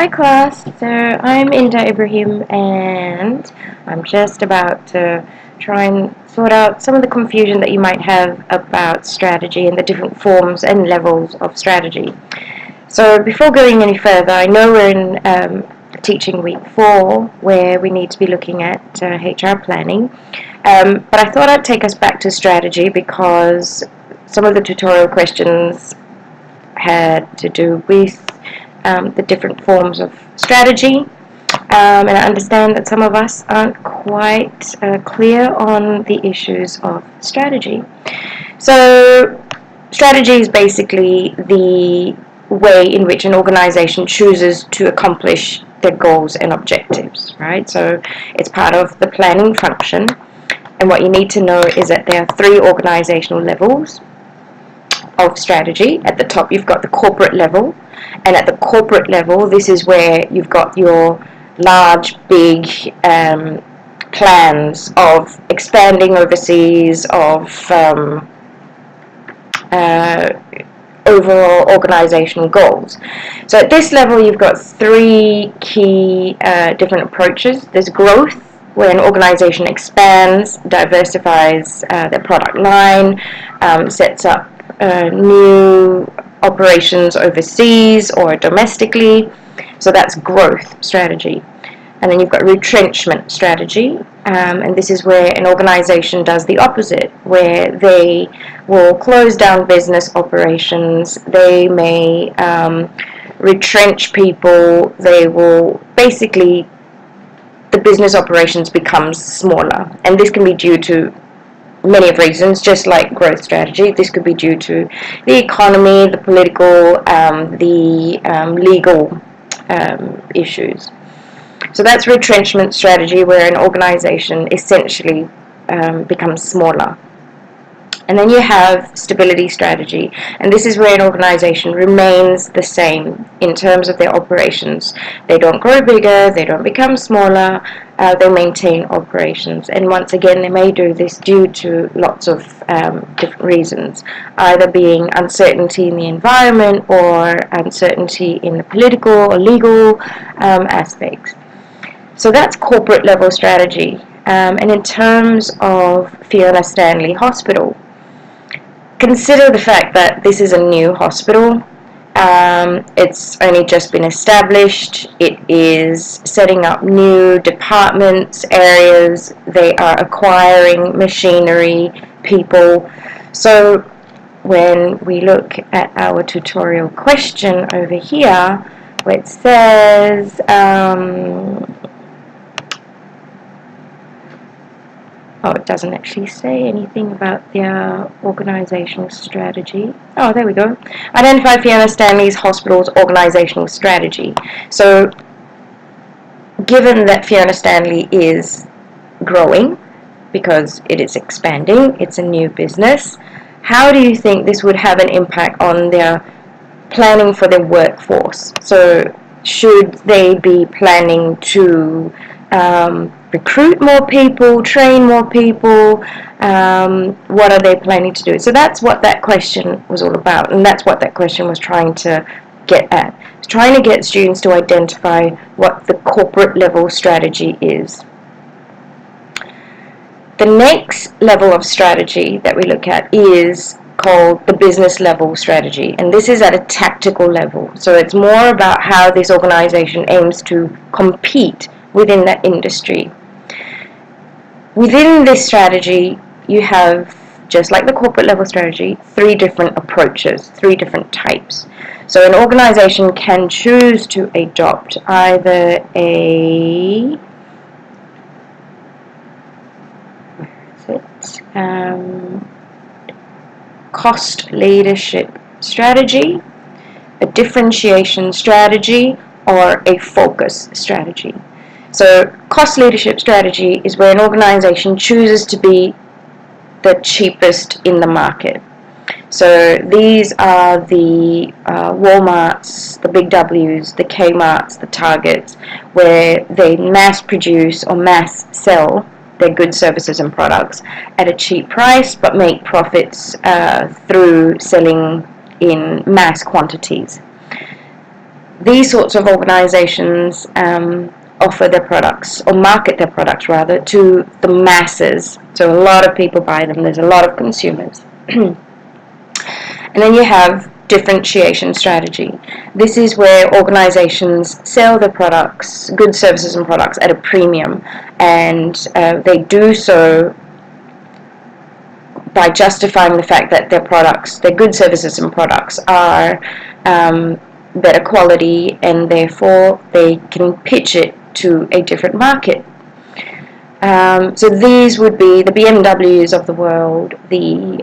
Hi class, so I'm Inda Ibrahim and I'm just about to try and sort out some of the confusion that you might have about strategy and the different forms and levels of strategy. So before going any further, I know we're in teaching week 4 where we need to be looking at HR planning, but I thought I'd take us back to strategy because some of the tutorial questions had to do with the different forms of strategy, and I understand that some of us aren't quite clear on the issues of strategy. So strategy is basically the way in which an organization chooses to accomplish their goals and objectives, right? So it's part of the planning function, and what you need to know is that there are 3 organizational levels of strategy. At the top you've got the corporate level, and at the corporate level this is where you've got your large big plans of expanding overseas, of overall organizational goals. So at this level you've got 3 key different approaches. There's growth, where an organization expands, diversifies their product line, sets up new operations overseas or domestically. So that's growth strategy. And then you've got retrenchment strategy, and this is where an organization does the opposite, where they will close down business operations, they may retrench people, they will basically, the business operations becomes smaller, and this can be due to many of reasons. Just like growth strategy, this could be due to the economy, the political, the legal issues. So that's retrenchment strategy, where an organization essentially becomes smaller. And then you have stability strategy, and this is where an organization remains the same in terms of their operations. They don't grow bigger, they don't become smaller, they maintain operations. And once again, they may do this due to lots of different reasons, either being uncertainty in the environment or uncertainty in the political or legal aspects. So that's corporate level strategy. And in terms of Fiona Stanley Hospital, consider the fact that this is a new hospital. It's only just been established. It is setting up new departments, areas. They are acquiring machinery, people. So when we look at our tutorial question over here, where it says it doesn't actually say anything about their organizational strategy. Oh, there we go. Identify Fiona Stanley's hospital's organizational strategy. So, given that Fiona Stanley is growing, because it is expanding, it's a new business, how do you think this would have an impact on their planning for their workforce? So, should they be planning to recruit more people, train more people? What are they planning to do? So that's what that question was all about, and that's what that question was trying to get at. It's trying to get students to identify what the corporate level strategy is. The next level of strategy that we look at is called the business level strategy, and this is at a tactical level. So it's more about how this organization aims to compete within that industry. Within this strategy, you have, just like the corporate level strategy, 3 different approaches, 3 different types. So an organization can choose to adopt either a cost leadership strategy, a differentiation strategy, or a focus strategy. So cost leadership strategy is where an organization chooses to be the cheapest in the market. So these are the Walmarts, the Big W's, the Kmarts, the Targets, where they mass produce or mass sell their goods, services and products at a cheap price, but make profits through selling in mass quantities. These sorts of organizations offer their products, or market their products rather, to the masses. So a lot of people buy them. There's a lot of consumers. And then you have differentiation strategy. This is where organizations sell their products, goods, services, and products at a premium, and they do so by justifying the fact that their products, their goods, services, and products are better quality, and therefore they can pitch it to a different market. So these would be the BMWs of the world, the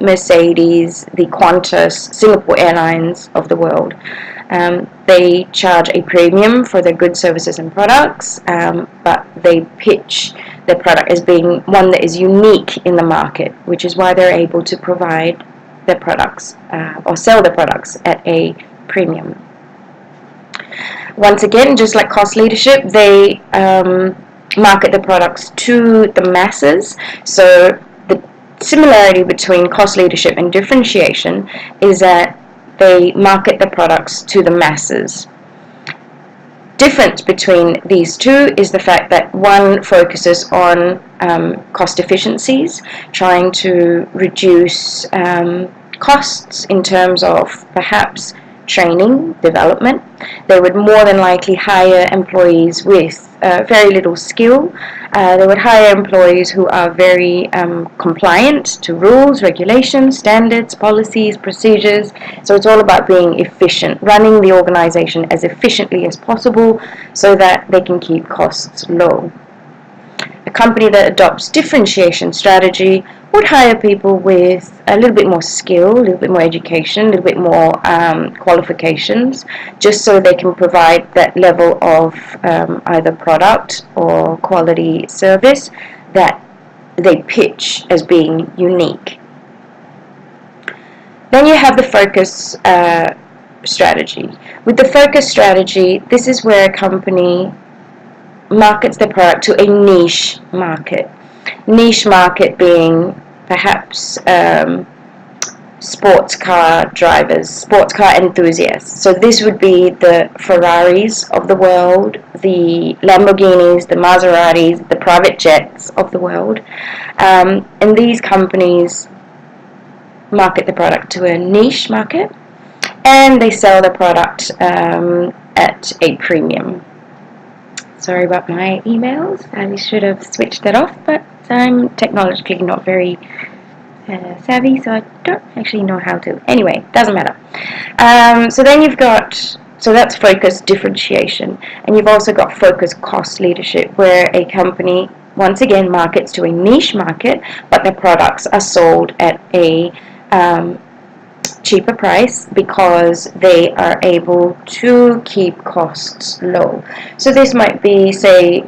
Mercedes, the Qantas, Singapore Airlines of the world. They charge a premium for their goods, services, and products, but they pitch their product as being one that is unique in the market, which is why they're able to provide their products or sell their products at a premium. Once again, just like cost leadership, they market the products to the masses. So the similarity between cost leadership and differentiation is that they market the products to the masses. Difference between these two is the fact that one focuses on cost efficiencies, trying to reduce costs in terms of perhaps training, development. They would more than likely hire employees with very little skill. They would hire employees who are very compliant to rules, regulations, standards, policies, procedures. So it's all about being efficient, running the organization as efficiently as possible so that they can keep costs low. A company that adopts differentiation strategy would hire people with a little bit more skill, a little bit more education, a little bit more qualifications, just so they can provide that level of either product or quality service that they pitch as being unique. Then you have the focus strategy. With the focus strategy, this is where a company markets their product to a niche market. Niche market being perhaps sports car drivers, sports car enthusiasts. So this would be the Ferraris of the world, the Lamborghinis, the Maseratis, the private jets of the world. And these companies market the product to a niche market, and they sell the product at a premium. Sorry about my emails. I should have switched that off, but I'm technologically not very savvy, so I don't actually know how to. Anyway, doesn't matter. So then you've got, so that's focus differentiation, and you've also got focus cost leadership, where a company once again markets to a niche market, but their products are sold at a cheaper price because they are able to keep costs low. So this might be, say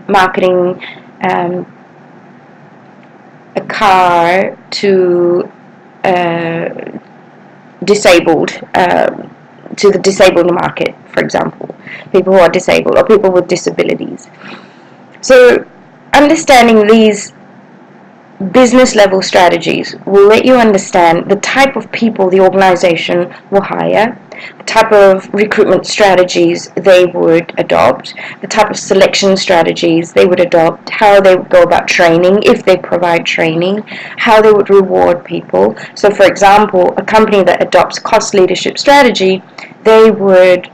marketing a car to disabled, to the disabled market, for example, people who are disabled or people with disabilities. So understanding these business level strategies will let you understand the type of people the organization will hire, the type of recruitment strategies they would adopt, the type of selection strategies they would adopt, how they would go about training, if they provide training, how they would reward people. So for example, a company that adopts cost leadership strategy, they would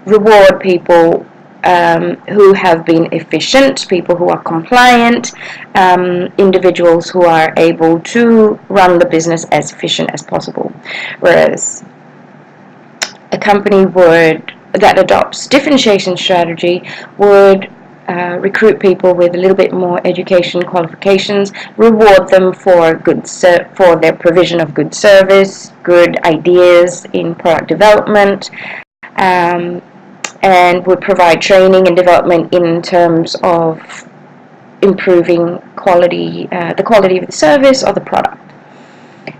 reward people who have been efficient, people who are compliant, individuals who are able to run the business as efficient as possible. Whereas a company that adopts differentiation strategy would recruit people with a little bit more education qualifications, reward them for for their provision of good service, good ideas in product development, and would provide training and development in terms of improving quality, the quality of the service or the product.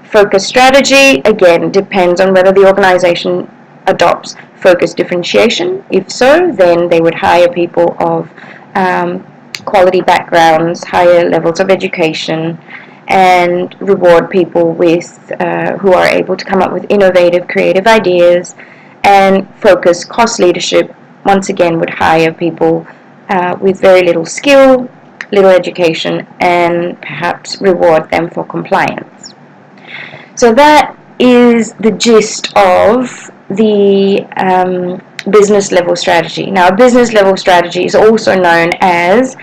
Focus strategy, again, depends on whether the organization adopts focus differentiation. If so, then they would hire people of quality backgrounds, higher levels of education, and reward people with who are able to come up with innovative, creative ideas, and focus cost leadership. Once again, would hire people with very little skill, little education, and perhaps reward them for compliance. So that is the gist of the business level strategy. Now, a business level strategy is also known as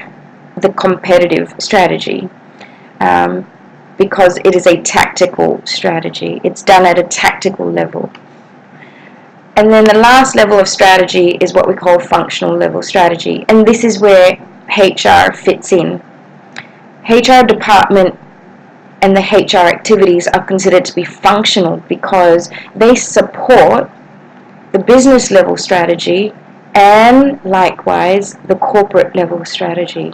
the competitive strategy, because it is a tactical strategy. It's done at a tactical level. And then the last level of strategy is what we call functional level strategy, and this is where HR fits in. HR department and the HR activities are considered to be functional because they support the business level strategy and likewise the corporate level strategy.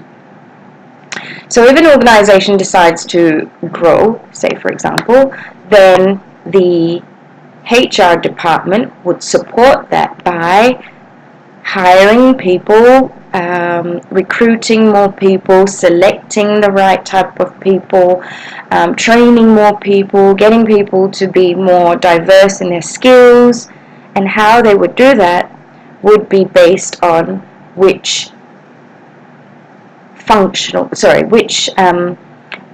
So if an organization decides to grow, say for example, then the HR department would support that by hiring people, recruiting more people, selecting the right type of people, training more people, getting people to be more diverse in their skills, and how they would do that would be based on which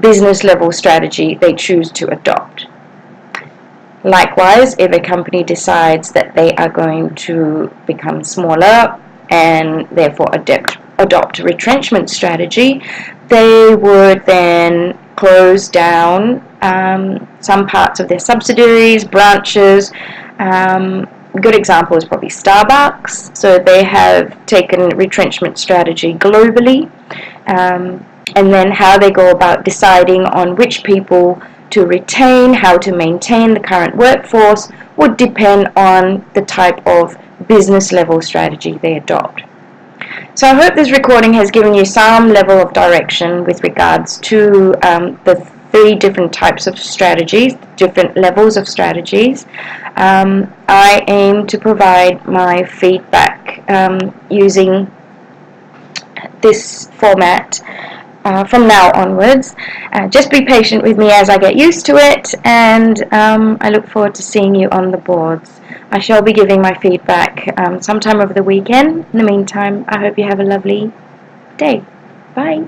business level strategy they choose to adopt. Likewise, if a company decides that they are going to become smaller and therefore adopt a retrenchment strategy, they would then close down some parts of their subsidiaries, branches. A good example is probably Starbucks. So they have taken retrenchment strategy globally, and then how they go about deciding on which people to retain, how to maintain the current workforce would depend on the type of business level strategy they adopt. So I hope this recording has given you some level of direction with regards to the 3 different types of strategies, different levels of strategies. I aim to provide my feedback using this format from now onwards. Just be patient with me as I get used to it, and I look forward to seeing you on the boards. I shall be giving my feedback sometime over the weekend. In the meantime, I hope you have a lovely day. Bye.